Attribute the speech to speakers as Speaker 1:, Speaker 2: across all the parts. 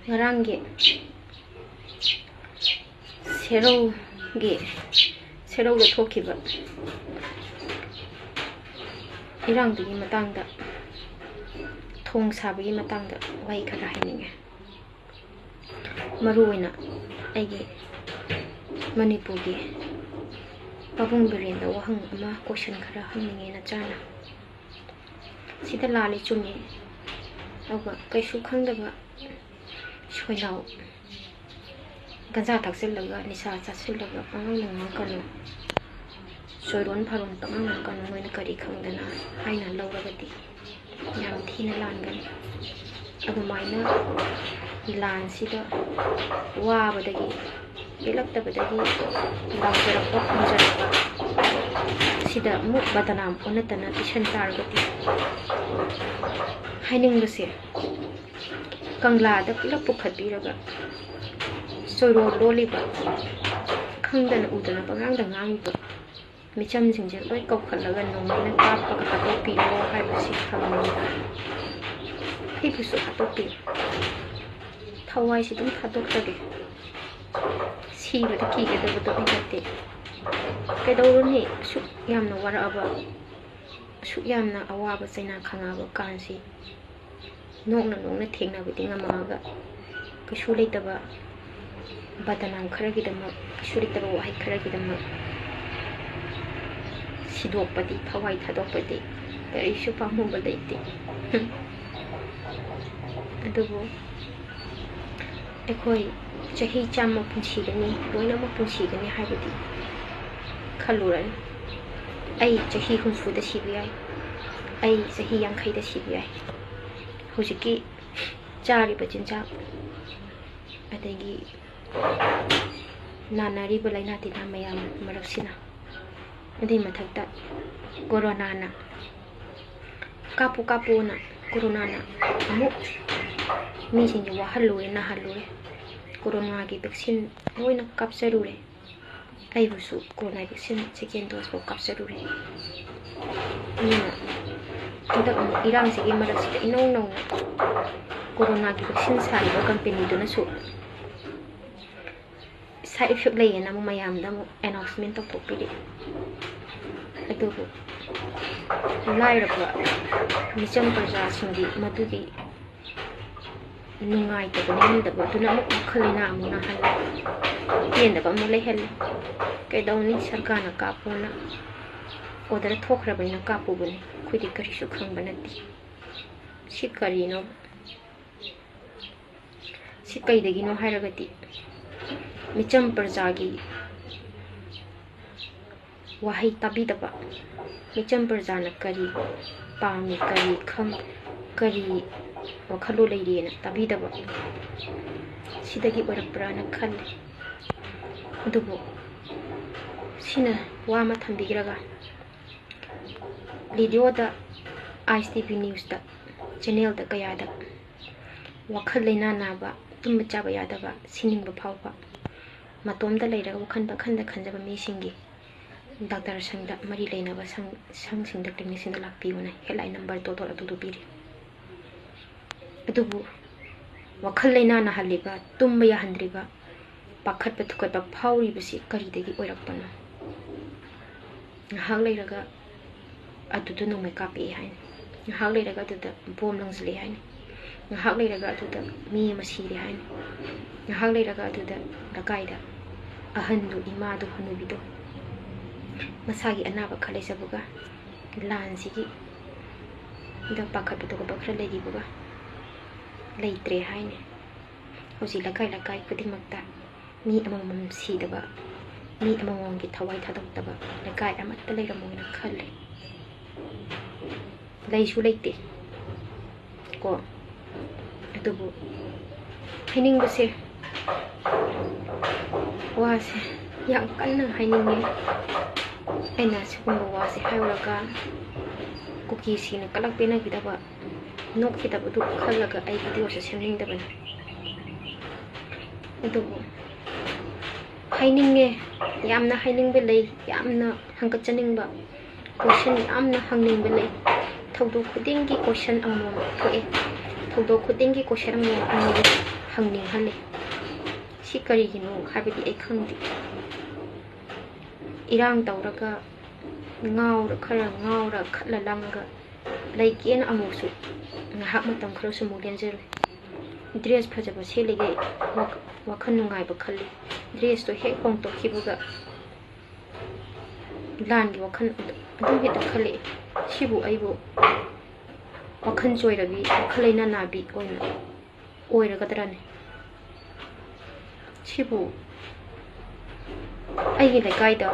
Speaker 1: ngarangi serau da thokiba irangdagi matangda thong sabagi matangda wai khara haininge maruina aigi manipurgi pabung birenda wahang ama question khara hangninge na chana sida lali chumi awa kaisu khangdaba soinau ganja thaksellaga nisa chatsillaga pangang kanu soiron pharon pangang kanu moina kari khangdana haina lauragati yam thina langani adumaina lan sida wabadagi ilaktabadagi lawjarappa khunjarappa sida mu badanam onatana tishan targati hainingbase kangla da pulap pukhatbiraga soiro loliba khangdana udana pangang da ngangiba micham singje loi kaukhallaga nongmaina kappa ka hatopiro haibasi khamni hibusu hatopi thawai si dum thadoktage sibada kigedabado bigate kedawruni su yamna waraba su yamna awaba chaina khangaba kansi nokna thengna bidi ngamaga kasu leitaba badanam kharagidama kasu leitaba wahai kharagidama sidokpadi thawai thadokpadi karisu pamumba leite adubu ekoi chahi chama punchigani loina ma punchigani haibadi khaluran ai chahi hunfu da sibiyai ai chahi yankhai da sibiyai hojiki chari bajinja adagi nanari balaina tina mayam maraksina adai mathakta corona na kapu na corona na amu mi singi wahalure na halure corona ki vaccine loina kapsarure ai busu corona vaccine second dose ko kapsarure ni anda irang sigi marasita inong corona ki vaccine sari ba company do na su side effect lay na mo mayam da mo announcement to pili adu lai ra ba micham praja singi madugi nungai ta bani da ba tuna mo khalina mo na hal yen da ba mo le hel kai dawni sarkana ka pona order thokra baina ka pu bani khudi kari su khang banati sikari no sikai dagi no hairagati micham parjagi wahai tabi daba micham parjana kari pami kari kham kari wakhalu leirena tabi daba sidagi orakprana khalle adubo sina wama thambigiraga video da ISTV news da channel da kaya da wakhal leina na ba tum chaba yada ba sining ba phawba matom da leira wakhan ba khanda khanjaba mi singi doctor sangda mari leina ba sang sing da technician da lakpi una helai number to atu biri adubu wakhal leina na haliba tum ya handriba pakhat ba thukat ba phawri ba si kari degi oirakpana hang leiraga adudu no make up hain hang leiraga aduda bom langsli hain hang leiraga aduda mi masiri hain hang leiraga aduda lakaida ahandu imadu hanubido masagi anaba khale sabuga lansigi da pakhat to ba khra legi buga leitre hain hoji lakai kudimakta mi amamam sidaba mi amamam gi thawai thadok taba lakai amatta leiramoina khalle leisu leite ko adubu haining base wase yang kanna haininge aina sigumba wase hauraga kuki sina kalak pena gidaba nok kitaba du khallaga ai video se semning daban adubu haininge yamna haining be lei yamna hangka chaning ba question yamna hangning be lei thawdu khuding gi question amam thoe थौदोक खुदिंगी question अमो हंगनिंगहल्ले सी करिगिनो हाइबदि आई खंगदि इरांग तौरगा ngaur khara ngaura khatla langa laikien amusu ngahak matam khara sumu lenjeru dress phajaba selige wakhan nungai ba khalli dress to he hong to khibuga lan gi wakhan adum he ta khalli sibu aibu wakhan joirabi khalaina nabi oira gadrane sibu aigi lekaida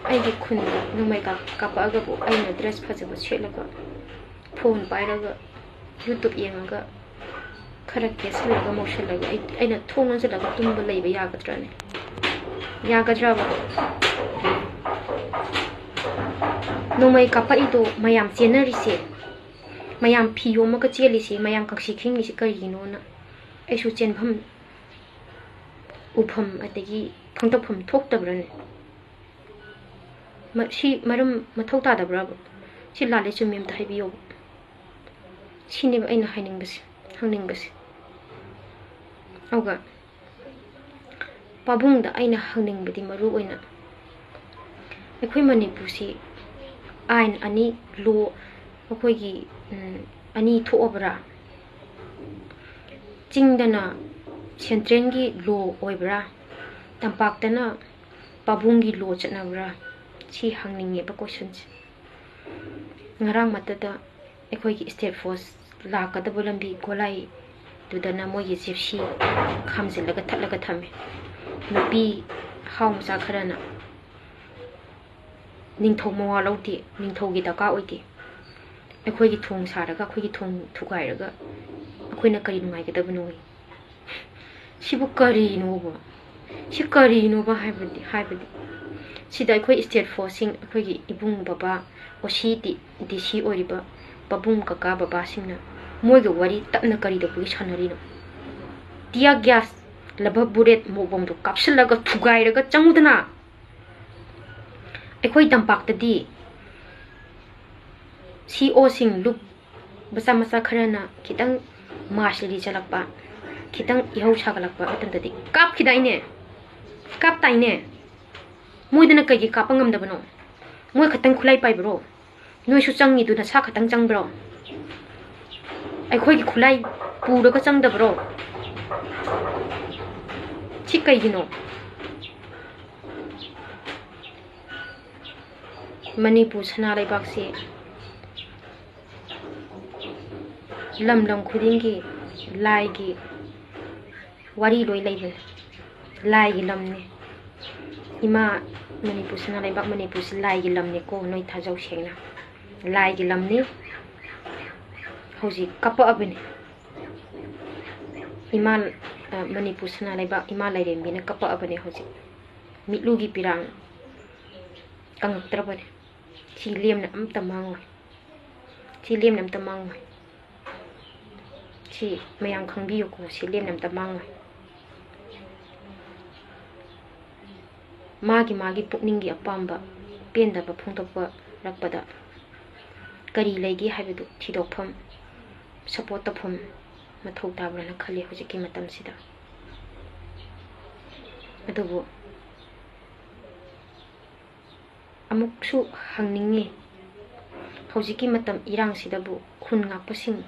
Speaker 1: aigi khunda numai kapaga bu aina dress phajaba selaga phone pairaga youtube yengaga khara kesalaga moshalaga aina thongan jalaga tumba leiba yagadrane yagadraba numai kapa ido mayam chenarise mayam phiyo maga chelise mayam kakshi khingise karigino na aisu chenpham upham atagi khangtapam thoktabrane si maram mathau tadabra si lale chumem ta haibiyo sini aina hangingbase auga pabung da aina hangingbadi maru oina ekhoi manipur si ain ani lo ekhoi gi ani thoobra chingdana central gi lo oibra tampaktana pabung gi lo chatnabra si hangninge ba questions ngarang matada ekhoi gi state force la kadaba lambi golai dudana mogi gypsy khamjilaga thatlaga thame nupi haumsa kharana ningthau mawa lauti ningthau gi daka oiti ekhoi gi thong saraga ekhoi gi thong thugairaga ekhoina kari nungai gadabano sibu kari no ba haibadi sida ekhoi state forcing ekhoi gi ibung baba ositi dc oriba babung kaka baba singna moiga wari tapna kari da pui sanarino tia gas laba buret mobom do kapsulaga thugairaga changudana ekhoi tampak tadi CO sing look basa masa kharana kitang masli chalakpa kitang ihau sagalakpa atantadi kap khidaine kap taine moidana kai gi kapangam dabano moi khatang khulai pai bro noi su changi du na sa khatang chang bro ai khoi gi khulai puraga chang da bro chi kai gi no manipur sana lai bak se lam khuding gi lai gi wari loi lai ben lai gi lam ne ima manipur sana lai bak manipur si lai gi lam ne ko noi thajau sengna lai gi lam ne hoji kapa abene ima manipur sana lai bak ima lai rembi ne kapa abene hoji mitlu gi pirang kangak trabane si lem na am tamang si mayang khangbiyo ko si lem nam tamang magi pukningi apamba pendaba phungtokpa rakpada kari leigi haibedu thidokpham support tapham mathau tabrana khali hojiki matam sida adubu amuksu hangningi hojiki matam irang sidabu khun ngakpasing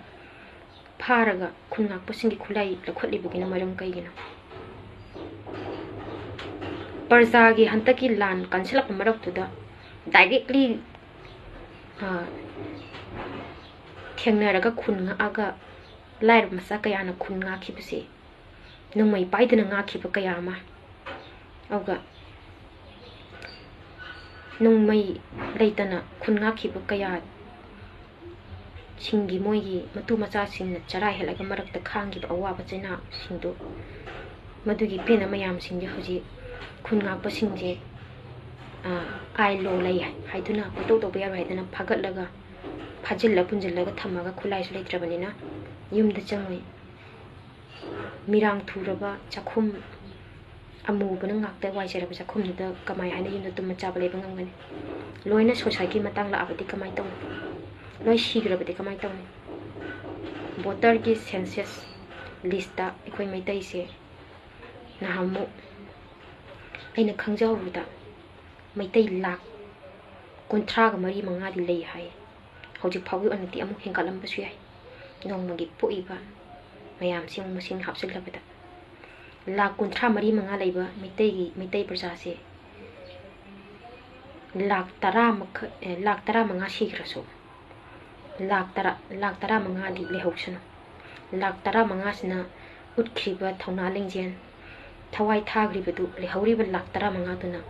Speaker 1: pharaga khun ngakpasing gi khulai lakhotli bugina maram kaigina parjagi hantaki lan kansilak marak tuda directly thengnaraga khun aga lair masa kayana khun nga khibse nungmai paidana nga khiba kayama auga nungmai leitana khun nga khiba kaya singi moigi matu macha singna chara helaga marakta khangi ba awa bachina singdo madugi pena mayam singje hoji khun nga pa singje ai lo lai haiduna pato to bayar haiduna phagatlaga phajilla punjillaga thamaga khulai su leitrabanina yumda changoi mirang thuraba chakhum amu bana ngakta waisera ba chakhum da kamai haina yumda tum cha bale bangam loina society matang la abati kamai taw loi shigrabati kamai taw ꯚꯣꯇꯔꯒꯤ census list ꯑꯩꯈꯣꯏ ꯃꯩꯇꯩꯁꯦ ꯅꯍꯥꯟꯃꯨꯛ ꯑꯩꯅ ꯈꯪꯖꯍꯧꯕꯗ ꯃꯩꯇꯩ ꯂꯥꯛ 34-35ꯗꯤ ꯂꯩ ꯍꯥꯏ ꯍꯧꯖꯤꯛ ꯐꯥꯎꯒꯤ ꯑꯣꯏꯅꯗꯤ ꯑꯃꯨꯛ ꯍꯦꯟꯒꯠꯂꯝꯕꯁꯨ ꯌꯥꯏ ꯅꯣꯡꯃꯒꯤ ꯄꯣꯛꯏꯕ ꯃꯌꯥꯝꯁꯤ ꯃꯁꯤꯡ ꯍꯥꯞꯆꯤꯜꯂꯕꯗ ꯂꯥꯛ 34-35 ꯂꯩꯕ ꯃꯩꯇꯩ ꯄ꯭ꯔꯖꯥꯁꯦ ꯂꯥꯛ 15 ꯁꯤꯈ꯭ꯔꯁꯨ ꯂꯥꯛ 15ꯗꯤ ꯂꯩꯍꯧꯁꯅꯨ ꯂꯥꯛ 15ꯁꯤꯅ ꯎꯠꯈ꯭ꯔꯤꯕ ꯊꯧꯅꯥ ꯂꯤꯡꯖꯦꯜ ꯊꯋꯥꯏ ꯊꯥꯈ꯭ꯔꯤꯕꯗꯨ ꯂꯩꯍꯧꯔꯤꯕ ꯂꯥꯛ 15ꯗꯨꯅ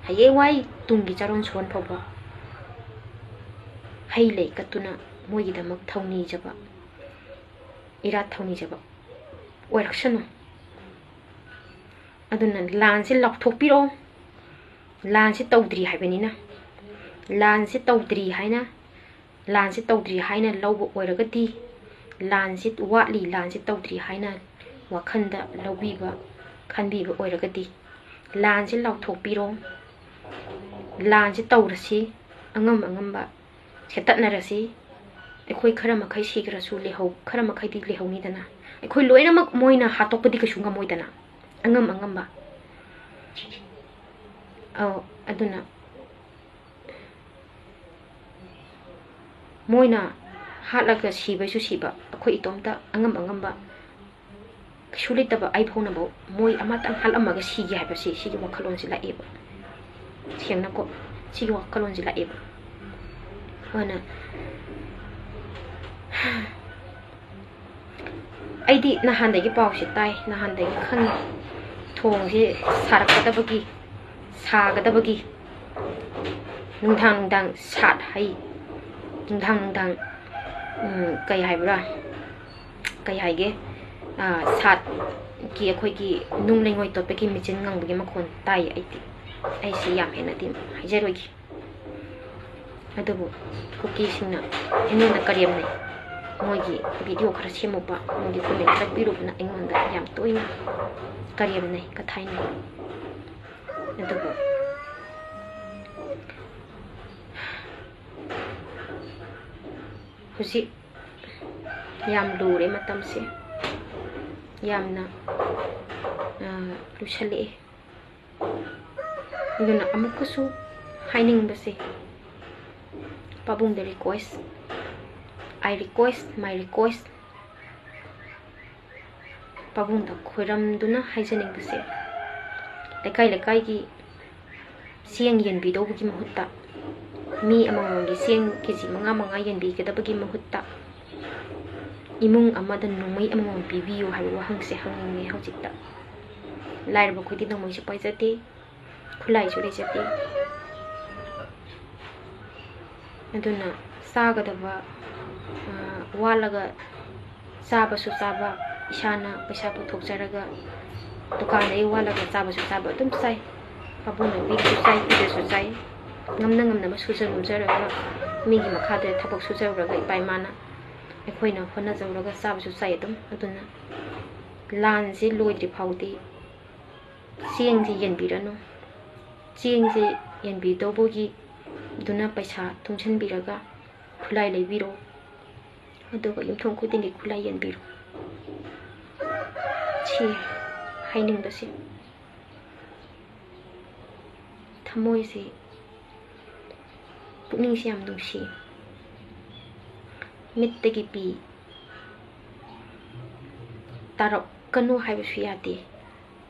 Speaker 1: ꯍꯌꯦꯡꯋꯥꯏ ꯇꯨꯡꯒꯤ ꯆꯥꯔꯣꯟ ꯁꯨꯔꯣꯟ ꯐꯥꯎꯕ ꯍꯩ ꯂꯩ ꯀꯠꯇꯨꯅ ꯃꯣꯏꯒꯤꯗꯃꯛ ꯊꯧꯅꯤꯖꯕ ꯏꯔꯥꯠ ꯊꯧꯅꯤꯖꯕ ꯑꯣꯏꯔꯛꯁꯅꯨ ꯑꯗꯨꯅ ꯂꯥꯟꯁꯦ ꯂꯥꯎꯊꯣꯛꯄꯤꯔꯣ ꯂꯥꯟꯁꯦ ꯇꯧꯗ꯭ꯔꯤ ꯍꯥꯏꯕꯅꯤꯅ ꯂꯥꯟꯁꯦ ꯇꯧꯗ꯭ꯔꯤ ꯍꯥꯏꯅ ꯂꯧꯕ ꯑꯣꯏꯔꯒꯗꯤ ꯂꯥꯟꯁꯦ ꯋꯥꯠꯂꯤ ꯂꯥꯟꯁꯦ ꯇꯧꯗ꯭ꯔꯤ ꯍꯥꯏꯅ ꯋꯥꯈꯟꯗ ꯂꯧꯕꯤꯕ ꯈꯟꯕꯤꯕ ꯑꯣꯏꯔꯒꯗꯤ ꯂꯥꯟꯁꯦ ꯂꯥꯎꯊꯣꯛꯄꯤꯔꯣ ꯂꯥꯟꯁꯦ ꯇꯧꯔꯁꯤ ꯑꯉꯝꯕ ꯁꯦꯠꯇꯠꯅꯔꯁꯤ ꯑꯩꯈꯣꯏ ꯈꯔ ꯃꯈꯩ ꯁꯤꯈ꯭ꯔꯁꯨ ꯈꯔ ꯃꯈꯩꯗꯤ ꯂꯩꯍꯧꯅꯤꯗꯅ ꯑꯩꯈꯣꯏ ꯂꯣꯏꯅꯃꯛ ꯃꯣꯏꯅ ꯍꯥꯠꯇꯣꯛꯄꯗꯤ ꯀꯩꯁꯨ ꯉꯝꯃꯣꯏꯗꯅ ꯑꯉꯝꯕ ꯑꯗꯨꯅ ꯃꯣꯏꯅ ꯍꯥꯠꯂꯒ ꯁꯤꯕꯩꯁꯨ ꯁꯤꯕ ꯑꯩꯈꯣꯏ ꯏꯇꯣꯝꯇ ꯑꯉꯝꯕ ꯀꯩꯁꯨ ꯂꯩꯇꯕ ꯑꯩ ꯐꯥꯎꯅꯕ ꯃꯣꯏ ꯑꯃꯇꯪ ꯍꯥꯠꯂꯝꯃꯒ ꯁꯤꯒꯦ ꯍꯥꯏꯕꯁꯤ ꯁꯤꯒꯤ ꯋꯥꯈꯜꯂꯣꯟꯁꯤ ꯂꯥꯛꯑꯦꯕ ꯁꯦꯡꯅꯀꯣ ꯁꯤꯒꯤ ꯋꯥꯈꯜꯂꯣꯟꯁꯤ ꯂꯥꯛꯑꯦꯕ ꯑꯗꯨꯅ ꯑꯩꯗꯤ ꯅꯍꯥꯟꯗꯒꯤ ꯄꯥꯎꯁꯤ ꯇꯥꯏ ꯅꯍꯥꯟꯗꯒꯤ ꯈꯪꯉꯤ ꯊꯣꯡꯁꯤ ꯁꯥꯒꯗꯕꯒꯤ ꯅꯨꯡꯗꯥꯡ ꯁꯥꯠ ꯍꯩ ꯅꯨꯡꯗꯥꯡ ꯀꯩ ꯍꯥꯏꯕ꯭ꯔꯥ ꯀꯩ ꯍꯥꯏꯒꯦ ꯁꯥꯠꯀꯤ ꯑꯩꯈꯣꯏꯒꯤ ꯅꯨꯡ ꯂꯩꯉꯣꯏ ꯇꯣꯠꯄꯒꯤ ꯃꯦꯆꯤꯟ ꯉꯪꯕꯒꯤ ꯃꯈꯣꯟ ꯇꯥꯏ ꯑꯩꯁꯤ ꯌꯥꯝ ꯍꯦꯟꯅꯗꯤ ꯍꯥꯏꯖꯔꯣꯏꯒꯦ ꯑꯗꯨꯕꯨ ꯀꯨꯀꯤꯁꯤꯡꯅ ꯑꯩꯉꯣꯟꯗ ꯀꯔꯦꯝꯅꯩ ꯃꯣꯏꯒꯤ ꯚꯤꯗꯤꯑꯣ ꯈꯔ ꯁꯦꯝꯃꯨꯕ ꯃꯣꯏꯒꯤ ꯀꯣꯃꯦꯟ ꯈꯔ ꯄꯤꯔꯨꯕꯅ ꯑꯩꯉꯣꯟꯗ ꯌꯥꯝ ꯇꯣꯏꯅ ꯀꯔꯦꯝꯅꯩ ꯀꯊꯥꯏꯅꯩ ꯑꯗꯨꯕꯨ ꯍꯧꯖꯤꯛ ꯌꯥꯝ ꯂꯨꯔꯦ ꯃꯇꯝꯁꯦ ꯌꯥꯝꯅ ꯂꯨꯁꯜꯂꯛꯑꯦ ꯑꯗꯨꯅ ꯑꯃꯨꯛꯀꯁꯨ ꯍꯥꯏꯅꯤꯡꯕꯁꯦ ꯄꯥꯕꯨꯡꯗ ꯃꯥꯏ ꯔꯤꯀ꯭ꯋꯦꯁ ꯄꯥꯕꯨꯡꯗ ꯈꯣꯏꯔꯝꯗꯨꯅ ꯍꯥꯏꯖꯅꯤꯡꯕꯁꯦ ꯂꯩꯀꯥꯏꯒꯤ ꯆꯦꯡ ꯌꯦꯟꯕꯤꯗꯧꯕꯒꯤ ꯃꯍꯨꯠꯇ ꯃꯤ ꯑꯃꯃꯝꯒꯤ ꯆꯦꯡ KG 5 ꯌꯦꯟꯕꯤꯒꯗꯕꯒꯤ ꯃꯍꯨꯠꯇ ꯏꯃꯨꯡ ꯑꯃꯗ ꯅꯣꯡꯃꯩ ꯑꯃꯃꯝ ꯄꯤꯕꯤꯌꯨ ꯍꯥꯏꯕ ꯋꯥꯍꯪꯁꯦ ꯍꯪꯅꯤꯡꯉꯦ ꯍꯧꯖꯤꯛꯇ ꯂꯥꯏꯔꯕ ꯑꯩꯈꯣꯏꯗꯤ ꯅꯣꯡꯃꯩꯁꯨ ꯄꯥꯏꯖꯗꯦ ꯈꯨꯠꯂꯥꯏꯁꯨ ꯂꯩꯖꯗꯦ ꯑꯗꯨꯅ ꯆꯥꯒꯗꯕ ꯋꯥꯜꯂꯒ ꯆꯥꯕꯁꯨ ꯆꯥꯕ ꯏꯁꯥꯅ ꯄꯩꯁꯥ ꯄꯨꯊꯣꯛꯆꯔꯒ ꯗꯨꯀꯥꯟꯗꯒꯤ ꯋꯥꯜꯂꯒ ꯆꯥꯕꯁꯨ ꯆꯥꯕ ꯑꯗꯨꯝ ꯆꯥꯏ ꯄꯥꯕꯨꯡꯅ ꯄꯤꯔꯁꯨ ꯆꯥꯏ ꯄꯤꯔꯁꯨ ꯆꯥꯏ ꯉꯝꯅꯕ ꯁꯨꯖꯔꯒ ꯃꯤꯒꯤ ꯃꯈꯥꯗ ꯊꯕꯛ ꯁꯨꯖꯔꯨꯔꯒ ꯏꯄꯥ ꯏꯃꯥꯅ ꯑꯩꯈꯣꯏꯅ ꯍꯣꯠꯅꯖꯔꯨꯔꯒ ꯆꯥꯕꯁꯨ ꯆꯥꯏ ꯑꯗꯨꯅ ꯂꯥꯟꯁꯦ ꯂꯣꯏꯗ꯭ꯔꯤ ꯐꯥꯎꯗꯤ ꯆꯦꯡꯁꯦ ꯌꯦꯟꯕꯤꯔꯅꯨ ꯆꯦꯡꯁꯦ ꯌꯦꯟꯕꯤꯗꯧꯕꯒꯤ ꯑꯗꯨꯅ ꯄꯩꯁꯥ ꯇꯨꯡꯁꯤꯟꯕꯤꯔꯒ ꯈꯨꯠꯂꯥꯏ ꯂꯩꯕꯤꯔꯣ ꯑꯗꯨꯒ ꯌꯨꯝꯊꯣꯡ ꯈꯨꯗꯤꯡꯒꯤ ꯈꯨꯠꯂꯥꯏ ꯌꯦꯟꯕꯤꯔꯣ ꯁꯤ ꯍꯥꯏꯅꯤꯡꯕꯁꯦ ꯊꯃꯣꯏꯁꯦ ꯄꯨꯛꯅꯤꯡꯁꯦ ꯌꯥꯝ ꯅꯨꯡꯁꯤ ꯃꯤꯠꯇꯒꯤ ꯄꯤ ꯇꯥꯔꯛꯀꯅꯨ ꯍꯥꯏꯕꯁꯨ ꯌꯥꯗꯦ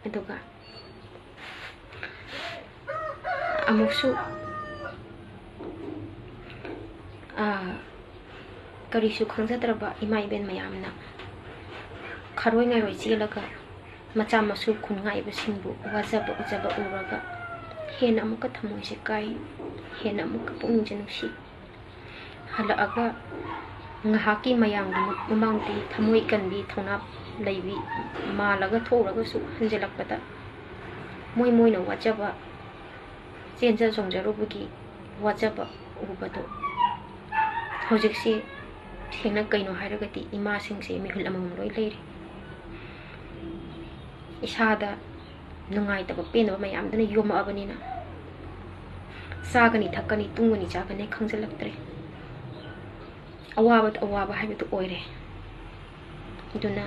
Speaker 1: ꯑꯗꯨꯒ ꯑꯃꯨꯛꯁꯨ ꯀꯔꯤꯁꯨ ꯈꯪꯖꯗ꯭ꯔꯕ ꯏꯃꯥ ꯏꯕꯦꯟ ꯃꯌꯥꯝꯅ ꯈꯔꯣꯏ ꯉꯥꯏꯔꯣꯏ ꯆꯦꯜꯂꯒ ꯃꯆꯥ ꯃꯁꯨ ꯈꯨꯟꯉꯥꯏꯕꯁꯤꯡꯕꯨ ꯋꯥꯖꯕ ꯎꯖꯕ ꯎꯔꯒ ꯍꯦꯟꯅ ꯑꯃꯨꯛꯀ ꯊꯃꯣꯏꯁꯦ ꯀꯥꯏ ꯍꯦꯟꯅ ꯑꯃꯨꯛꯀ ꯄꯨꯛꯅꯤꯡꯁꯦ ꯅꯨꯡꯁꯤ ꯍꯜꯂꯛꯑꯒ ꯉꯥꯏꯍꯥꯛꯀꯤ ꯃꯌꯥꯝꯒꯤ ꯃꯃꯥꯡꯗꯤ ꯊꯃꯣꯏ ꯀꯟꯕꯤ ꯊꯧꯅꯥ ꯂꯩꯕꯤ ꯃꯥꯜꯂꯒ ꯊꯣꯛꯎꯔꯒꯁꯨ ꯍꯟꯖꯤꯜꯂꯛꯄꯗ ꯃꯣꯏꯅ ꯋꯥꯖꯕ ꯆꯦꯟꯖ ꯆꯣꯡꯖꯔꯨꯕꯒꯤ ꯋꯥꯖꯕ ꯎꯕꯗꯣ ꯍꯧꯖꯤꯛꯁꯤ ꯁꯦꯡꯅ ꯀꯩꯅꯣ ꯍꯥꯏꯔꯒꯗꯤ ꯏꯃꯥꯁꯤꯡꯁꯦ ꯃꯤꯍꯨꯜ ꯑꯃꯃꯝ ꯂꯣꯏ ꯂꯩꯔꯦ ꯏꯁꯥꯗ ꯅꯨꯡꯉꯥꯏꯇꯕ ꯄꯦꯟꯗꯕ ꯃꯌꯥꯝꯗꯨꯅ ꯌꯣꯝꯃꯛꯑꯕꯅꯤꯅ ꯆꯥꯒꯅꯤ ꯊꯛꯀꯅꯤ ꯇꯨꯝꯒꯅꯤ ꯆꯥꯒꯅꯤ ꯈꯪꯖꯤꯜꯂꯛꯇ꯭ꯔꯦ ꯑꯋꯥꯕ ꯍꯥꯏꯕꯗꯨ ꯑꯣꯏꯔꯦ ꯑꯗꯨꯅ